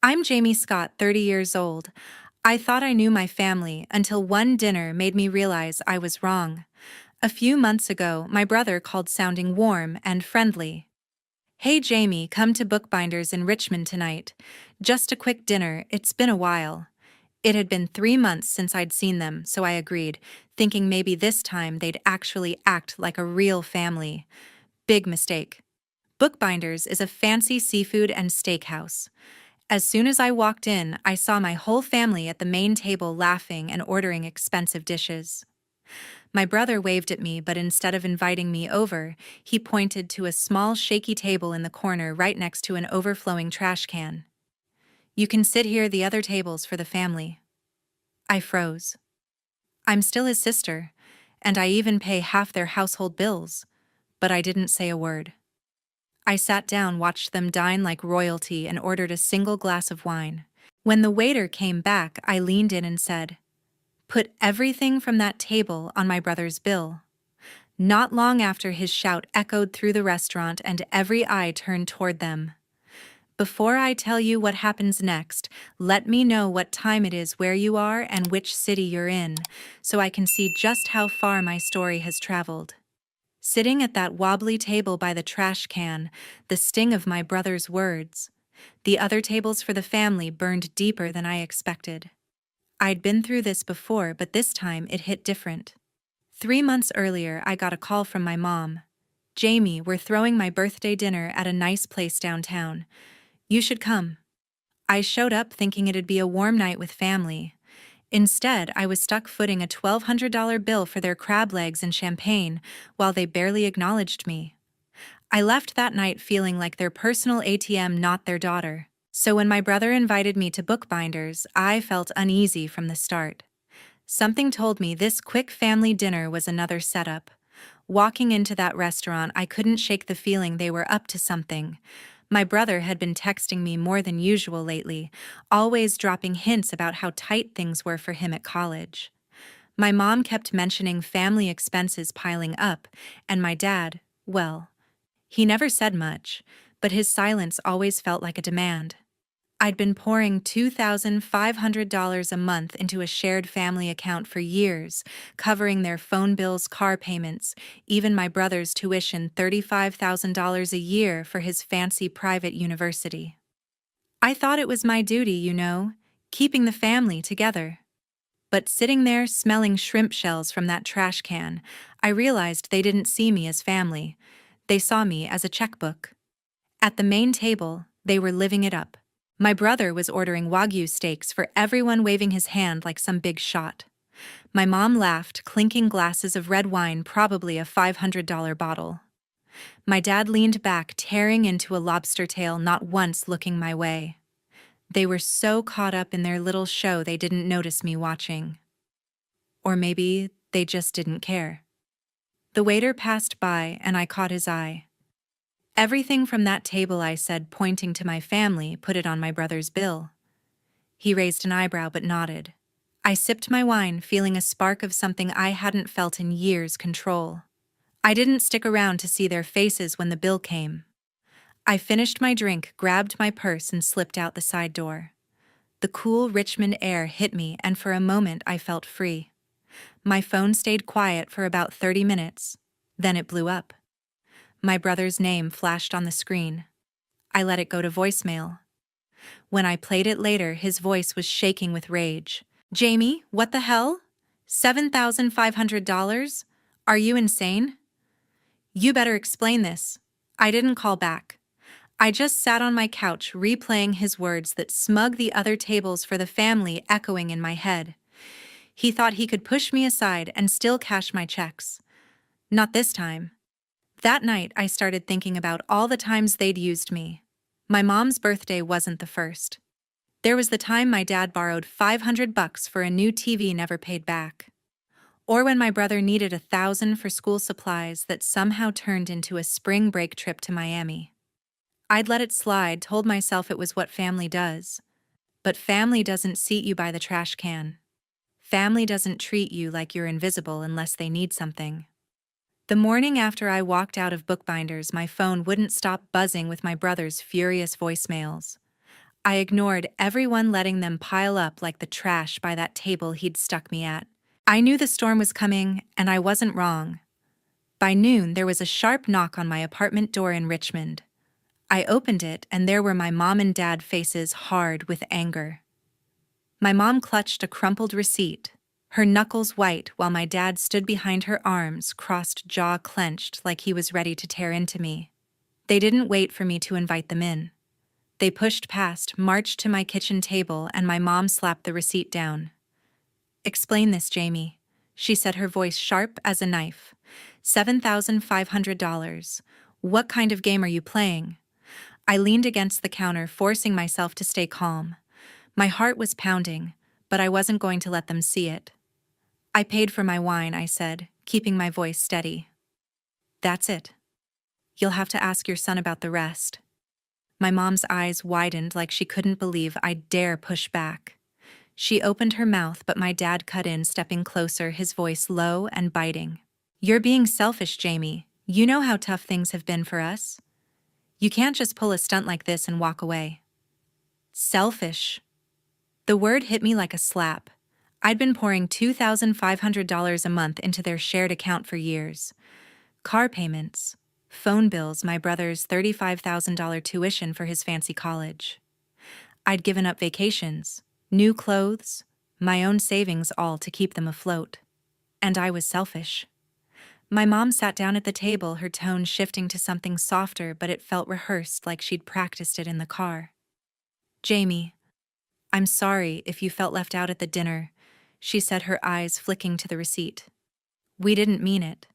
I'm Jamie Scott, 30 years old. I thought I knew my family until one dinner made me realize I was wrong. A few months ago, my brother called sounding warm and friendly. "Hey Jamie, come to Bookbinders in Richmond tonight. Just a quick dinner, it's been a while." It had been 3 months since I'd seen them, so I agreed, thinking maybe this time they'd actually act like a real family. Big mistake. Bookbinders is a fancy seafood and steakhouse. As soon as I walked in, I saw my whole family at the main table laughing and ordering expensive dishes. My brother waved at me, but instead of inviting me over, he pointed to a small shaky table in the corner right next to an overflowing trash can. "You can sit here, the other table's for the family." I froze. I'm still his sister, and I even pay half their household bills, but I didn't say a word. I sat down, watched them dine like royalty, and ordered a single glass of wine. When the waiter came back, I leaned in and said, "Put everything from that table on my brother's bill." Not long after, his shout echoed through the restaurant and every eye turned toward them. Before I tell you what happens next, let me know what time it is where you are and which city you're in, so I can see just how far my story has traveled. Sitting at that wobbly table by the trash can, the sting of my brother's words. The other tables for the family burned deeper than I expected. I'd been through this before, but this time it hit different. 3 months earlier, I got a call from my mom. "Jamie, we're throwing my birthday dinner at a nice place downtown. You should come." I showed up thinking it'd be a warm night with family. Instead, I was stuck footing a $1,200 bill for their crab legs and champagne, while they barely acknowledged me. I left that night feeling like their personal ATM, not their daughter. So when my brother invited me to Bookbinders, I felt uneasy from the start. Something told me this quick family dinner was another setup. Walking into that restaurant, I couldn't shake the feeling they were up to something. My brother had been texting me more than usual lately, always dropping hints about how tight things were for him at college. My mom kept mentioning family expenses piling up, and my dad, well, he never said much, but his silence always felt like a demand. I'd been pouring $2,500 a month into a shared family account for years, covering their phone bills, car payments, even my brother's tuition, $35,000 a year for his fancy private university. I thought it was my duty, keeping the family together. But sitting there smelling shrimp shells from that trash can, I realized they didn't see me as family. They saw me as a checkbook. At the main table, they were living it up. My brother was ordering Wagyu steaks for everyone, waving his hand like some big shot. My mom laughed, clinking glasses of red wine, probably a $500 bottle. My dad leaned back, tearing into a lobster tail, not once looking my way. They were so caught up in their little show they didn't notice me watching. Or maybe they just didn't care. The waiter passed by and I caught his eye. "Everything from that table," I said, pointing to my family, "put it on my brother's bill." He raised an eyebrow but nodded. I sipped my wine, feeling a spark of something I hadn't felt in years: control. I didn't stick around to see their faces when the bill came. I finished my drink, grabbed my purse, and slipped out the side door. The cool Richmond air hit me, and for a moment I felt free. My phone stayed quiet for about 30 minutes. Then it blew up. My brother's name flashed on the screen. I let it go to voicemail. When I played it later, his voice was shaking with rage. "Jamie, what the hell? $7,500? Are you insane? You better explain this." I didn't call back. I just sat on my couch, replaying his words, that smug "the other tables for the family" echoing in my head. He thought he could push me aside and still cash my checks. Not this time. That night, I started thinking about all the times they'd used me. My mom's birthday wasn't the first. There was the time my dad borrowed $500 for a new TV, never paid back. Or when my brother needed $1,000 for school supplies that somehow turned into a spring break trip to Miami. I'd let it slide, told myself it was what family does. But family doesn't seat you by the trash can. Family doesn't treat you like you're invisible unless they need something. The morning after I walked out of Bookbinders, my phone wouldn't stop buzzing with my brother's furious voicemails. I ignored everyone, letting them pile up like the trash by that table he'd stuck me at. I knew the storm was coming, and I wasn't wrong. By noon, there was a sharp knock on my apartment door in Richmond. I opened it, and there were my mom and dad, faces hard with anger. My mom clutched a crumpled receipt, her knuckles white, while my dad stood behind her, arms crossed, jaw clenched, like he was ready to tear into me. They didn't wait for me to invite them in. They pushed past, marched to my kitchen table, and my mom slapped the receipt down. "Explain this, Jamie," she said, her voice sharp as a knife. $7,500. What kind of game are you playing?" I leaned against the counter, forcing myself to stay calm. My heart was pounding, but I wasn't going to let them see it. "I paid for my wine," I said, keeping my voice steady. "That's it. You'll have to ask your son about the rest." My mom's eyes widened like she couldn't believe I'd dare push back. She opened her mouth, but my dad cut in, stepping closer, his voice low and biting. "You're being selfish, Jamie. You know how tough things have been for us. You can't just pull a stunt like this and walk away." Selfish. The word hit me like a slap. I'd been pouring $2,500 a month into their shared account for years. Car payments, phone bills, my brother's $35,000 tuition for his fancy college. I'd given up vacations, new clothes, my own savings, all to keep them afloat. And I was selfish. My mom sat down at the table, her tone shifting to something softer, but it felt rehearsed, like she'd practiced it in the car. "Jamie, I'm sorry if you felt left out at the dinner," she said, her eyes flicking to the receipt. "We didn't mean it.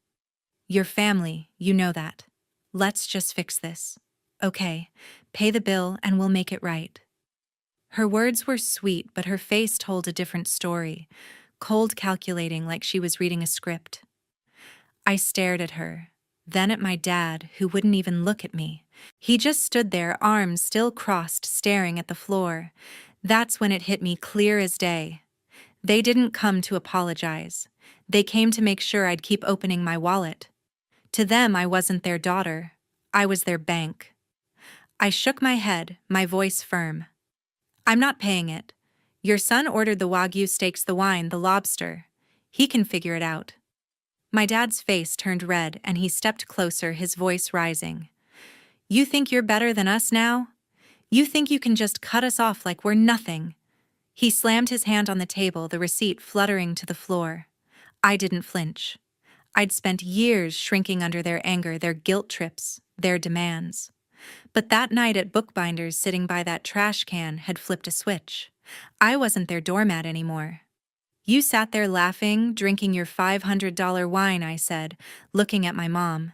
Your family, you know that. Let's just fix this. Okay, pay the bill and we'll make it right." Her words were sweet, but her face told a different story, cold, calculating, like she was reading a script. I stared at her, then at my dad, who wouldn't even look at me. He just stood there, arms still crossed, staring at the floor. That's when it hit me clear as day. They didn't come to apologize. They came to make sure I'd keep opening my wallet. To them, I wasn't their daughter. I was their bank. I shook my head, my voice firm. "I'm not paying it. Your son ordered the Wagyu steaks, the wine, the lobster. He can figure it out." My dad's face turned red, and he stepped closer, his voice rising. "You think you're better than us now? You think you can just cut us off like we're nothing?" He slammed his hand on the table, the receipt fluttering to the floor. I didn't flinch. I'd spent years shrinking under their anger, their guilt trips, their demands. But that night at Bookbinders, sitting by that trash can, had flipped a switch. I wasn't their doormat anymore. "You sat there laughing, drinking your $500 wine," I said, looking at my mom.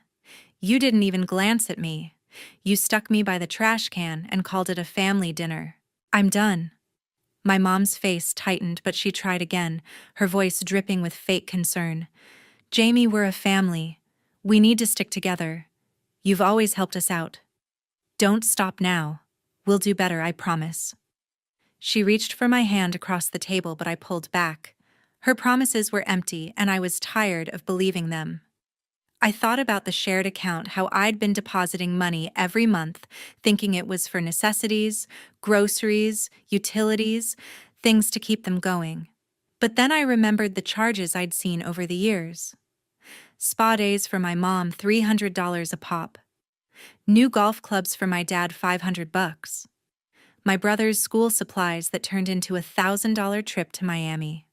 "You didn't even glance at me. You stuck me by the trash can and called it a family dinner. I'm done." My mom's face tightened, but she tried again, her voice dripping with fake concern. "Jamie, we're a family. We need to stick together. You've always helped us out. Don't stop now. We'll do better, I promise." She reached for my hand across the table, but I pulled back. Her promises were empty, and I was tired of believing them. I thought about the shared account, how I'd been depositing money every month, thinking it was for necessities, groceries, utilities, things to keep them going. But then I remembered the charges I'd seen over the years. Spa days for my mom, $300 a pop. New golf clubs for my dad, $500. My brother's school supplies that turned into a $1,000 trip to Miami.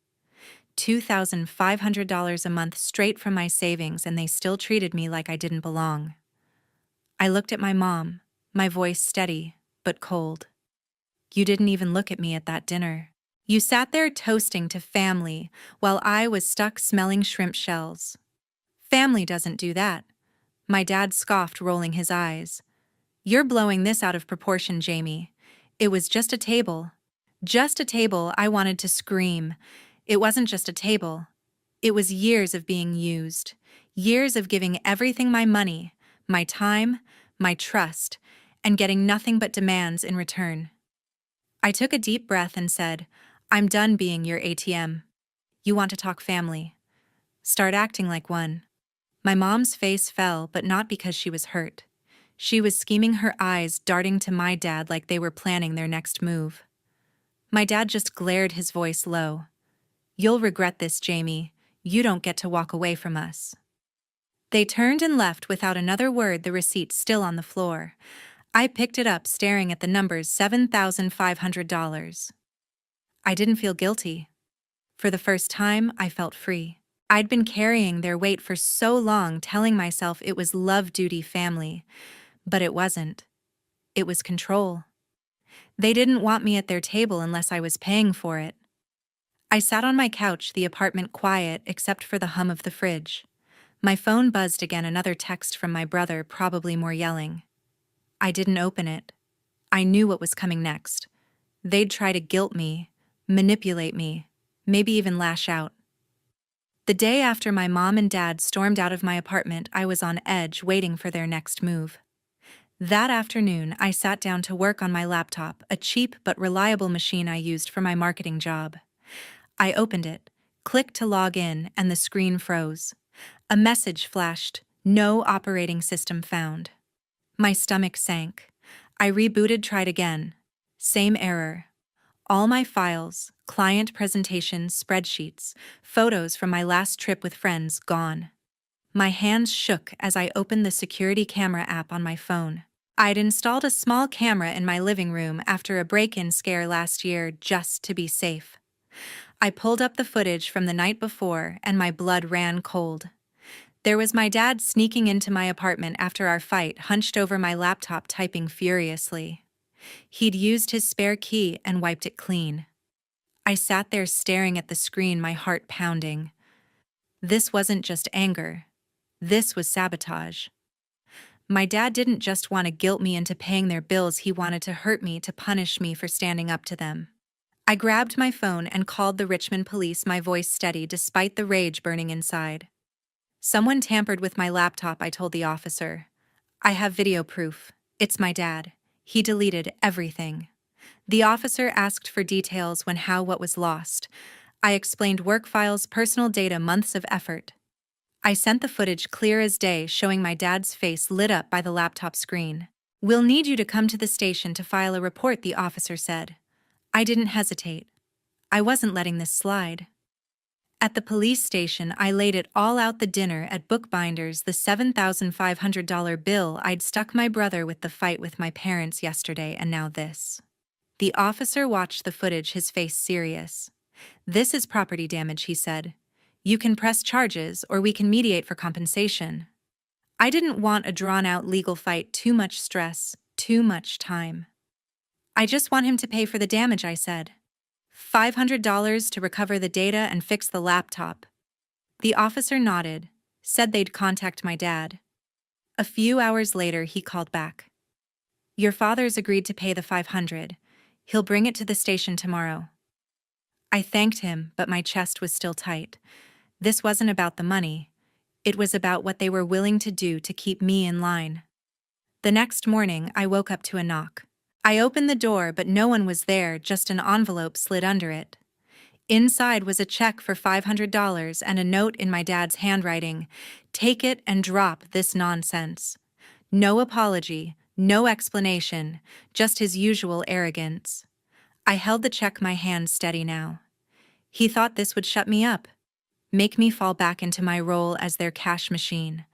$2,500 a month straight from my savings, and they still treated me like I didn't belong. I looked at my mom, my voice steady but cold. "You didn't even look at me at that dinner. You sat there toasting to family while I was stuck smelling shrimp shells. Family doesn't do that." My dad scoffed, rolling his eyes. "You're blowing this out of proportion, Jamie. It was just a table." Just a table. I wanted to scream. It wasn't just a table. It was years of being used, years of giving everything, my money, my time, my trust, and getting nothing but demands in return. I took a deep breath and said, "I'm done being your ATM. You want to talk family? Start acting like one." My mom's face fell, but not because she was hurt. She was scheming, her eyes darting to my dad like they were planning their next move. My dad just glared, his voice low. "You'll regret this, Jamie. You don't get to walk away from us." They turned and left without another word, the receipt still on the floor. I picked it up, staring at the numbers, $7,500. I didn't feel guilty. For the first time, I felt free. I'd been carrying their weight for so long, telling myself it was love, duty, family. But it wasn't. It was control. They didn't want me at their table unless I was paying for it. I sat on my couch, the apartment quiet except for the hum of the fridge. My phone buzzed again, another text from my brother, probably more yelling. I didn't open it. I knew what was coming next. They'd try to guilt me, manipulate me, maybe even lash out. The day after my mom and dad stormed out of my apartment, I was on edge, waiting for their next move. That afternoon, I sat down to work on my laptop, a cheap but reliable machine I used for my marketing job. I opened it, clicked to log in, and the screen froze. A message flashed, "No operating system found." My stomach sank. I rebooted, tried again. Same error. All my files, client presentations, spreadsheets, photos from my last trip with friends, gone. My hands shook as I opened the security camera app on my phone. I'd installed a small camera in my living room after a break-in scare last year, just to be safe. I pulled up the footage from the night before, and my blood ran cold. There was my dad sneaking into my apartment after our fight, hunched over my laptop, typing furiously. He'd used his spare key and wiped it clean. I sat there staring at the screen, my heart pounding. This wasn't just anger. This was sabotage. My dad didn't just want to guilt me into paying their bills, he wanted to hurt me, to punish me for standing up to them. I grabbed my phone and called the Richmond police, my voice steady despite the rage burning inside. "Someone tampered with my laptop," I told the officer. "I have video proof. It's my dad. He deleted everything." The officer asked for details: when, how, what was lost. I explained: work files, personal data, months of effort. I sent the footage clear as day, showing my dad's face lit up by the laptop screen. "We'll need you to come to the station to file a report," the officer said. I didn't hesitate. I wasn't letting this slide. At the police station, I laid it all out: the dinner at Bookbinders, the $7,500 bill I'd stuck my brother with, the fight with my parents yesterday, and now this. The officer watched the footage, his face serious. "This is property damage," he said. "You can press charges, or we can mediate for compensation." I didn't want a drawn-out legal fight, too much stress, too much time. "I just want him to pay for the damage," I said. $500 to recover the data and fix the laptop. The officer nodded, said they'd contact my dad. A few hours later, he called back. "Your father's agreed to pay the $500. He'll bring it to the station tomorrow." I thanked him, but my chest was still tight. This wasn't about the money. It was about what they were willing to do to keep me in line. The next morning, I woke up to a knock. I opened the door, but no one was there, just an envelope slid under it. Inside was a check for $500 and a note in my dad's handwriting: "Take it and drop this nonsense." No apology, no explanation, just his usual arrogance. I held the check, my hand steady now. He thought this would shut me up, make me fall back into my role as their cash machine.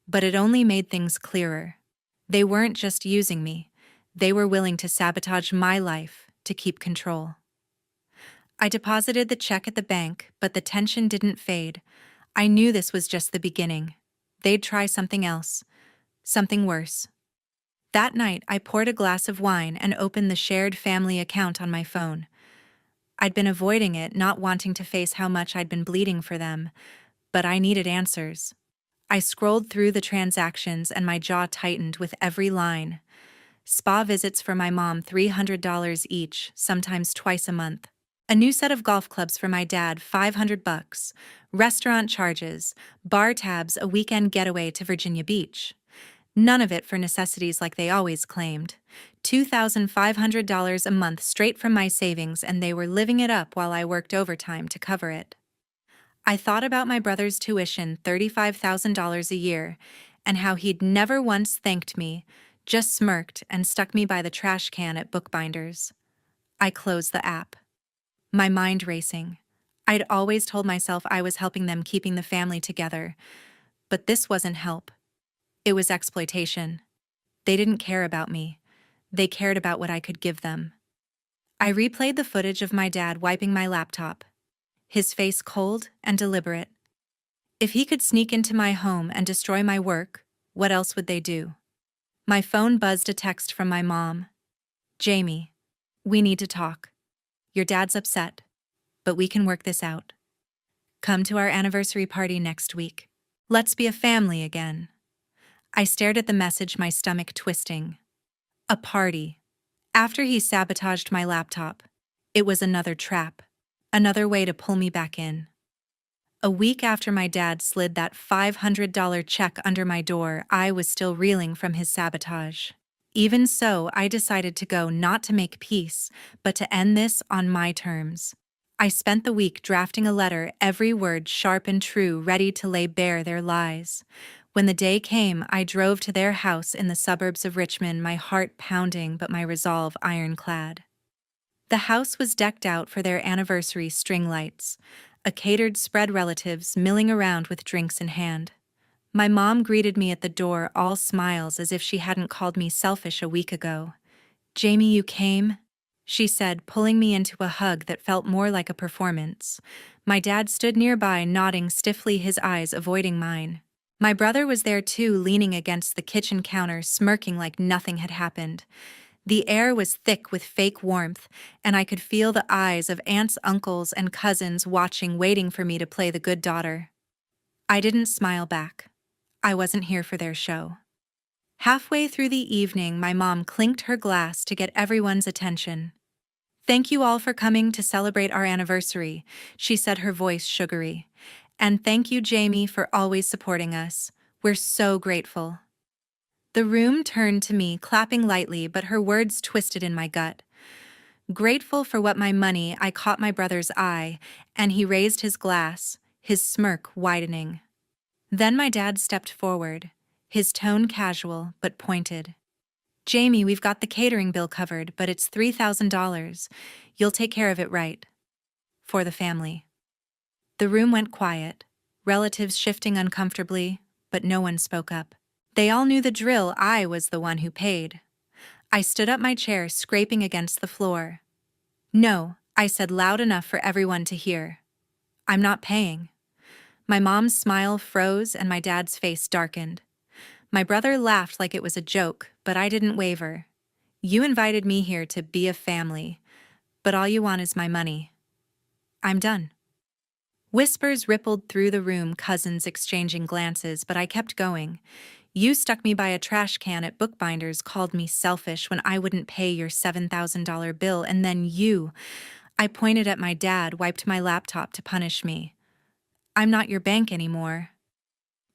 But it only made things clearer. They weren't just using me. They were willing to sabotage my life to keep control. I deposited the check at the bank, but the tension didn't fade. I knew this was just the beginning. They'd try something else, something worse. That night, I poured a glass of wine and opened the shared family account on my phone. I'd been avoiding it, not wanting to face how much I'd been bleeding for them, but I needed answers. I scrolled through the transactions and my jaw tightened with every line. Spa visits for my mom, $300 each, sometimes twice a month. A new set of golf clubs for my dad, $500. Restaurant charges, bar tabs, a weekend getaway to Virginia Beach. None of it for necessities like they always claimed. $2,500 a month straight from my savings, and they were living it up while I worked overtime to cover it. I thought about my brother's tuition, $35,000 a year, and how he'd never once thanked me, just smirked and stuck me by the trash can at Bookbinders. I closed the app. My mind racing. I'd always told myself I was helping them, keeping the family together. But this wasn't help. It was exploitation. They didn't care about me. They cared about what I could give them. I replayed the footage of my dad wiping my laptop. His face cold and deliberate. If he could sneak into my home and destroy my work, what else would they do? My phone buzzed a text from my mom. Jamie, we need to talk. Your dad's upset, but we can work this out. Come to our anniversary party next week. Let's be a family again. I stared at the message, my stomach twisting. A party. After he sabotaged my laptop. It was another trap. Another way to pull me back in. A week after my dad slid that $500 check under my door, I was still reeling from his sabotage. Even so, I decided to go, not to make peace, but to end this on my terms. I spent the week drafting a letter, every word sharp and true, ready to lay bare their lies. When the day came, I drove to their house in the suburbs of Richmond, my heart pounding but my resolve ironclad. The house was decked out for their anniversary, string lights, a catered spread, relatives milling around with drinks in hand. My mom greeted me at the door, all smiles, as if she hadn't called me selfish a week ago. "Jamie, you came?" she said, pulling me into a hug that felt more like a performance. My dad stood nearby, nodding stiffly, his eyes avoiding mine. My brother was there too, leaning against the kitchen counter, smirking like nothing had happened. The air was thick with fake warmth, and I could feel the eyes of aunts, uncles, and cousins watching, waiting for me to play the good daughter. I didn't smile back. I wasn't here for their show. Halfway through the evening, my mom clinked her glass to get everyone's attention. "Thank you all for coming to celebrate our anniversary," she said, her voice sugary. "And thank you, Jamie, for always supporting us. We're so grateful." The room turned to me, clapping lightly, but her words twisted in my gut. Grateful for what? My money? I caught my brother's eye, and he raised his glass, his smirk widening. Then my dad stepped forward, his tone casual but pointed. "Jamie, we've got the catering bill covered, but it's $3,000. You'll take care of it, right? For the family." The room went quiet, relatives shifting uncomfortably, but no one spoke up. They all knew the drill. I was the one who paid. I stood up, my chair scraping against the floor. "No," I said loud enough for everyone to hear. "I'm not paying." My mom's smile froze and my dad's face darkened. My brother laughed like it was a joke, but I didn't waver. "You invited me here to be a family, but all you want is my money. I'm done." Whispers rippled through the room, cousins exchanging glances, but I kept going. "You stuck me by a trash can at Bookbinders, called me selfish when I wouldn't pay your $7,000 bill, and then you—" I pointed at my dad, "wiped my laptop to punish me. I'm not your bank anymore."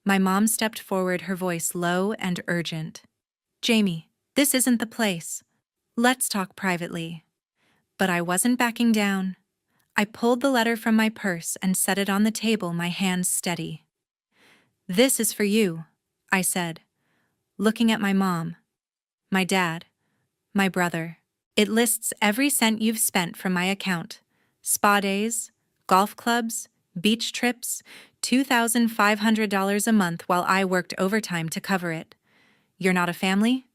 My mom stepped forward, her voice low and urgent. "Jamie, this isn't the place. Let's talk privately." But I wasn't backing down. I pulled the letter from my purse and set it on the table, my hands steady. "This is for you," I said, looking at my mom, my dad, my brother. "It lists every cent you've spent from my account. Spa days, golf clubs, beach trips, $2,500 a month while I worked overtime to cover it. You're not a family,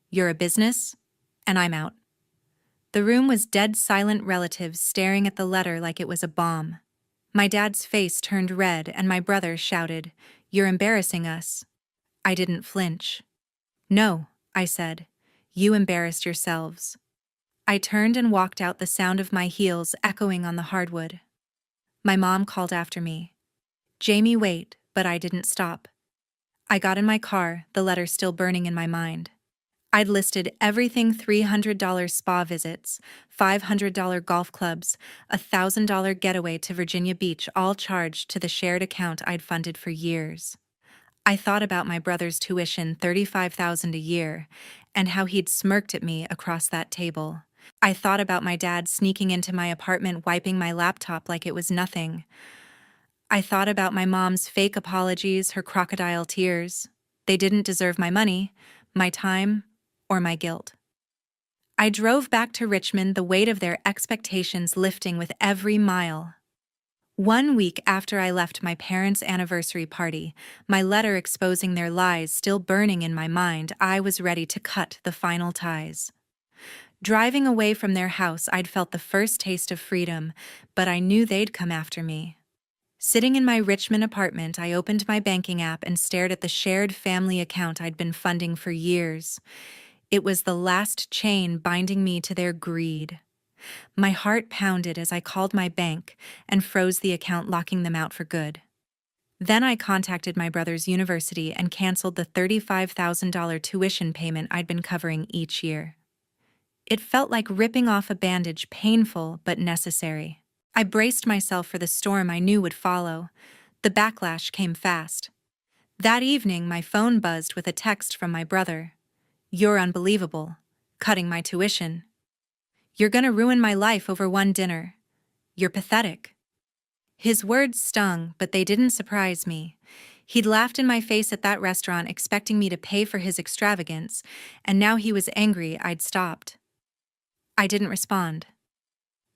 you're a business, and I'm out." The room was dead silent, relatives staring at the letter like it was a bomb. My dad's face turned red and my brother shouted, "You're embarrassing us." I didn't flinch. "No," I said. "You embarrassed yourselves." I turned and walked out, the sound of my heels echoing on the hardwood. My mom called after me. "Jamie, wait," but I didn't stop. I got in my car, the letter still burning in my mind. I'd listed everything: $300 spa visits, $500 golf clubs, a $1,000 getaway to Virginia Beach, all charged to the shared account I'd funded for years. I thought about my brother's tuition, $35,000 a year, and how he'd smirked at me across that table. I thought about my dad sneaking into my apartment, wiping my laptop like it was nothing. I thought about my mom's fake apologies, her crocodile tears. They didn't deserve my money, my time, or my guilt. I drove back to Richmond, the weight of their expectations lifting with every mile. 1 week after I left my parents' anniversary party, my letter exposing their lies still burning in my mind, I was ready to cut the final ties. Driving away from their house, I'd felt the first taste of freedom, but I knew they'd come after me. Sitting in my Richmond apartment, I opened my banking app and stared at the shared family account I'd been funding for years. It was the last chain binding me to their greed. My heart pounded as I called my bank and froze the account, locking them out for good. Then I contacted my brother's university and canceled the $35,000 tuition payment I'd been covering each year. It felt like ripping off a bandage, painful but necessary. I braced myself for the storm I knew would follow. The backlash came fast. That evening, my phone buzzed with a text from my brother. "You're unbelievable. Cutting my tuition. You're gonna ruin my life over one dinner. You're pathetic." His words stung, but they didn't surprise me. He'd laughed in my face at that restaurant, expecting me to pay for his extravagance, and now he was angry I'd stopped. I didn't respond.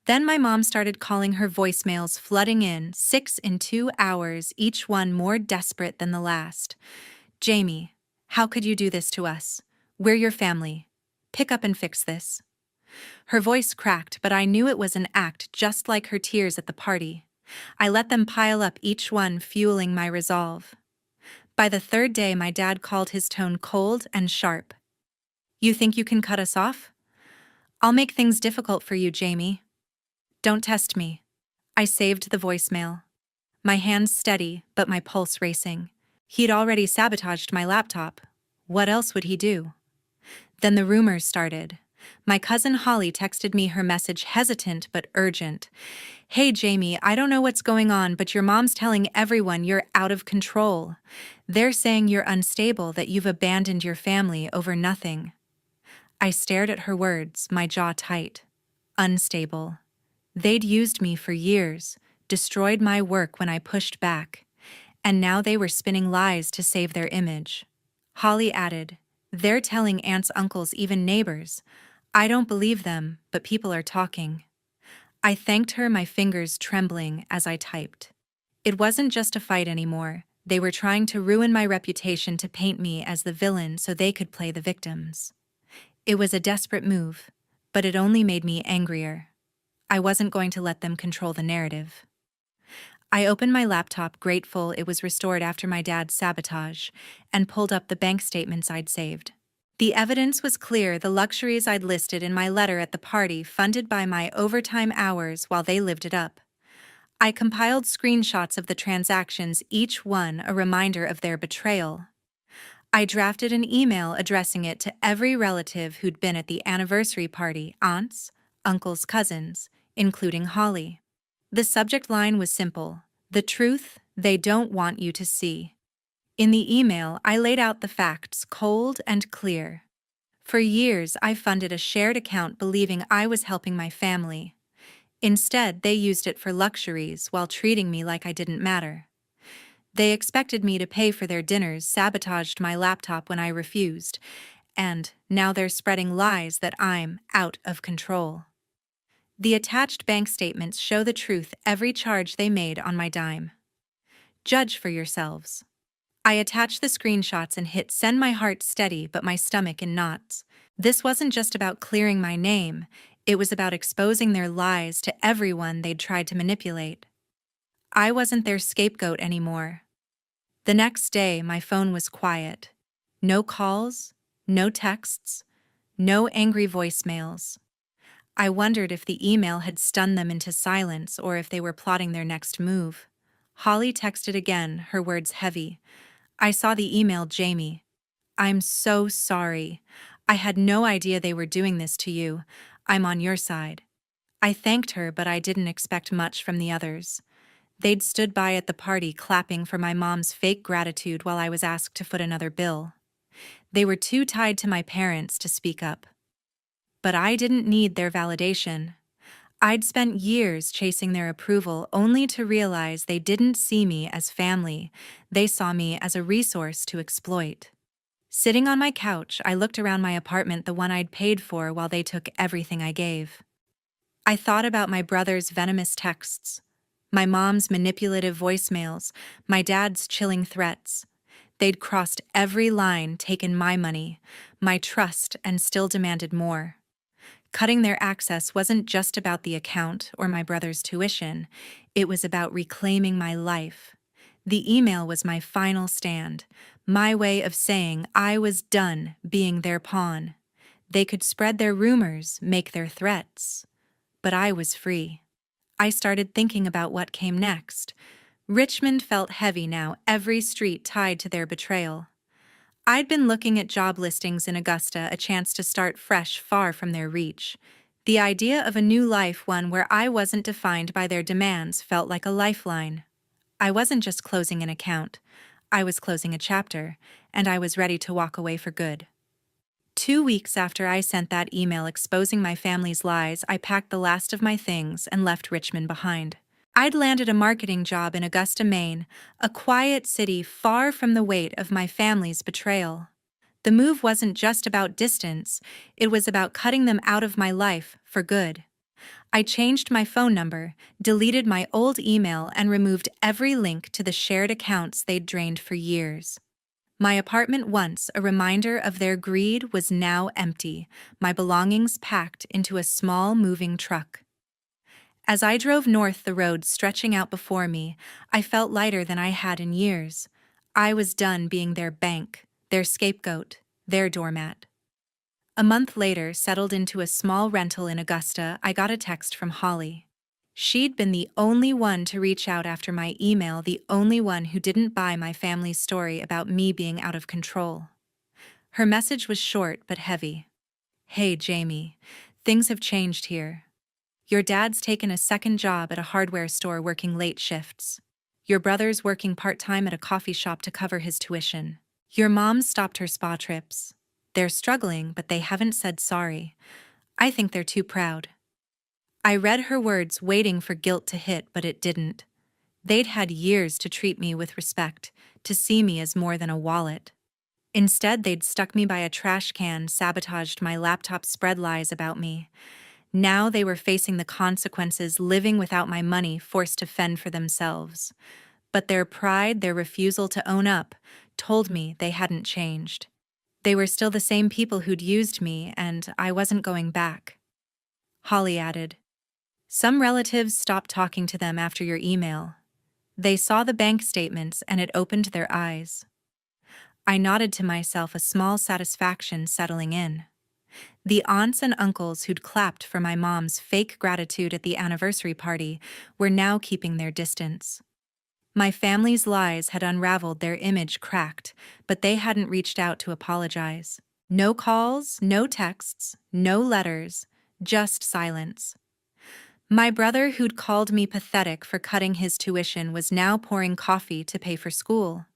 Then my mom started calling, her voicemails flooding in, 6 in 2 hours, each one more desperate than the last. "Jamie, how could you do this to us? We're your family. Pick up and fix this." Her voice cracked, but I knew it was an act, just like her tears at the party. I let them pile up, each one fueling my resolve. By the third day, my dad called, his tone cold and sharp. "You think you can cut us off? I'll make things difficult for you, Jamie. Don't test me." I saved the voicemail. My hands steady, but my pulse racing. He'd already sabotaged my laptop. What else would he do? Then the rumors started. My cousin Holly texted me, her message hesitant but urgent. "Hey Jamie, I don't know what's going on, but your mom's telling everyone you're out of control. They're saying you're unstable, that you've abandoned your family over nothing." I stared at her words, my jaw tight. Unstable. They'd used me for years, destroyed my work when I pushed back, and now they were spinning lies to save their image. Holly added, "They're telling aunts, uncles, even neighbors. I don't believe them, but people are talking." I thanked her, my fingers trembling as I typed. It wasn't just a fight anymore. They were trying to ruin my reputation, to paint me as the villain so they could play the victims. It was a desperate move, but it only made me angrier. I wasn't going to let them control the narrative. I opened my laptop, grateful it was restored after my dad's sabotage, and pulled up the bank statements I'd saved. The evidence was clear: the luxuries I'd listed in my letter at the party, funded by my overtime hours while they lived it up. I compiled screenshots of the transactions, each one a reminder of their betrayal. I drafted an email addressing it to every relative who'd been at the anniversary party, aunts, uncles, cousins, including Holly. The subject line was simple: the truth they don't want you to see. In the email, I laid out the facts, cold and clear. For years, I funded a shared account believing I was helping my family. Instead, they used it for luxuries while treating me like I didn't matter. They expected me to pay for their dinners, sabotaged my laptop when I refused, and now they're spreading lies that I'm out of control. The attached bank statements show the truth, every charge they made on my dime. Judge for yourselves. I attached the screenshots and hit send, my heart steady but my stomach in knots. This wasn't just about clearing my name, it was about exposing their lies to everyone they'd tried to manipulate. I wasn't their scapegoat anymore. The next day, my phone was quiet. No calls, no texts, no angry voicemails. I wondered if the email had stunned them into silence or if they were plotting their next move. Holly texted again, her words heavy. I saw the email, Jamie. I'm so sorry. I had no idea they were doing this to you. I'm on your side. I thanked her, but I didn't expect much from the others. They'd stood by at the party, clapping for my mom's fake gratitude while I was asked to foot another bill. They were too tied to my parents to speak up. But I didn't need their validation. I'd spent years chasing their approval, only to realize they didn't see me as family. They saw me as a resource to exploit. Sitting on my couch, I looked around my apartment, the one I'd paid for, while they took everything I gave. I thought about my brother's venomous texts, my mom's manipulative voicemails, my dad's chilling threats. They'd crossed every line, taken my money, my trust, and still demanded more. Cutting their access wasn't just about the account or my brother's tuition, it was about reclaiming my life. The email was my final stand, my way of saying I was done being their pawn. They could spread their rumors, make their threats, but I was free. I started thinking about what came next. Richmond felt heavy now, every street tied to their betrayal. I'd been looking at job listings in Augusta, a chance to start fresh, far from their reach. The idea of a new life, one where I wasn't defined by their demands, felt like a lifeline. I wasn't just closing an account. I was closing a chapter, and I was ready to walk away for good. 2 weeks after I sent that email exposing my family's lies, I packed the last of my things and left Richmond behind. I'd landed a marketing job in Augusta, Maine, a quiet city far from the weight of my family's betrayal. The move wasn't just about distance, it was about cutting them out of my life for good. I changed my phone number, deleted my old email, and removed every link to the shared accounts they'd drained for years. My apartment, once a reminder of their greed, was now empty, my belongings packed into a small moving truck. As I drove north, the road stretching out before me, I felt lighter than I had in years. I was done being their bank, their scapegoat, their doormat. A month later, settled into a small rental in Augusta, I got a text from Holly. She'd been the only one to reach out after my email, the only one who didn't buy my family's story about me being out of control. Her message was short but heavy. "Hey, Jamie, things have changed here. Your dad's taken a second job at a hardware store working late shifts. Your brother's working part-time at a coffee shop to cover his tuition. Your mom stopped her spa trips. They're struggling, but they haven't said sorry. I think they're too proud." I read her words, waiting for guilt to hit, but it didn't. They'd had years to treat me with respect, to see me as more than a wallet. Instead, they'd stuck me by a trash can, sabotaged my laptop, spread lies about me. Now they were facing the consequences, living without my money, forced to fend for themselves. But their pride, their refusal to own up, told me they hadn't changed. They were still the same people who'd used me, and I wasn't going back. Holly added, "Some relatives stopped talking to them after your email. They saw the bank statements and it opened their eyes." I nodded to myself, a small satisfaction settling in. The aunts and uncles who'd clapped for my mom's fake gratitude at the anniversary party were now keeping their distance. My family's lies had unraveled, their image cracked, but they hadn't reached out to apologize. No calls, no texts, no letters, just silence. My brother, who'd called me pathetic for cutting his tuition, was now pouring coffee to pay for school.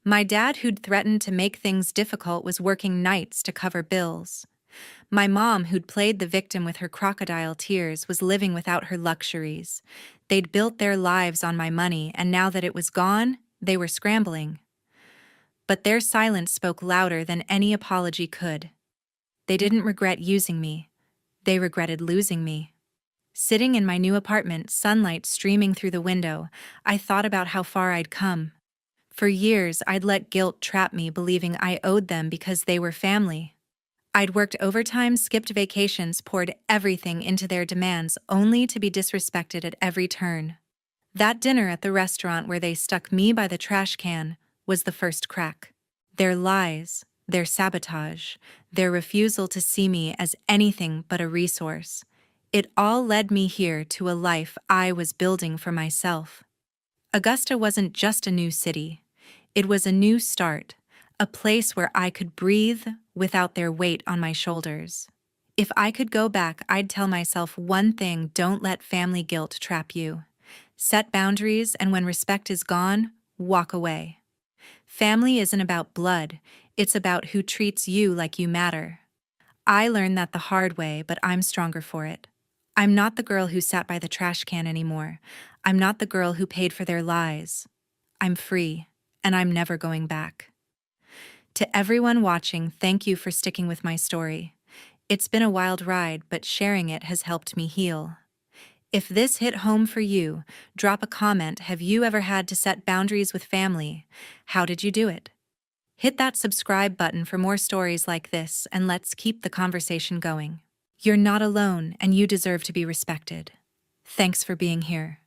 My dad, who'd threatened to make things difficult, was working nights to cover bills. My mom, who'd played the victim with her crocodile tears, was living without her luxuries. They'd built their lives on my money, and now that it was gone, they were scrambling. But their silence spoke louder than any apology could. They didn't regret using me. They regretted losing me. Sitting in my new apartment, sunlight streaming through the window, I thought about how far I'd come. For years, I'd let guilt trap me, believing I owed them because they were family. I'd worked overtime, skipped vacations, poured everything into their demands, only to be disrespected at every turn. That dinner at the restaurant where they stuck me by the trash can was the first crack. Their lies, their sabotage, their refusal to see me as anything but a resource. It all led me here to a life I was building for myself. Augusta wasn't just a new city. It was a new start, a place where I could breathe without their weight on my shoulders. If I could go back, I'd tell myself one thing: don't let family guilt trap you. Set boundaries, and when respect is gone, walk away. Family isn't about blood, it's about who treats you like you matter. I learned that the hard way, but I'm stronger for it. I'm not the girl who sat by the trash can anymore. I'm not the girl who paid for their lies. I'm free, and I'm never going back. To everyone watching, thank you for sticking with my story. It's been a wild ride, but sharing it has helped me heal. If this hit home for you, drop a comment. Have you ever had to set boundaries with family? How did you do it? Hit that subscribe button for more stories like this, and let's keep the conversation going. You're not alone, and you deserve to be respected. Thanks for being here.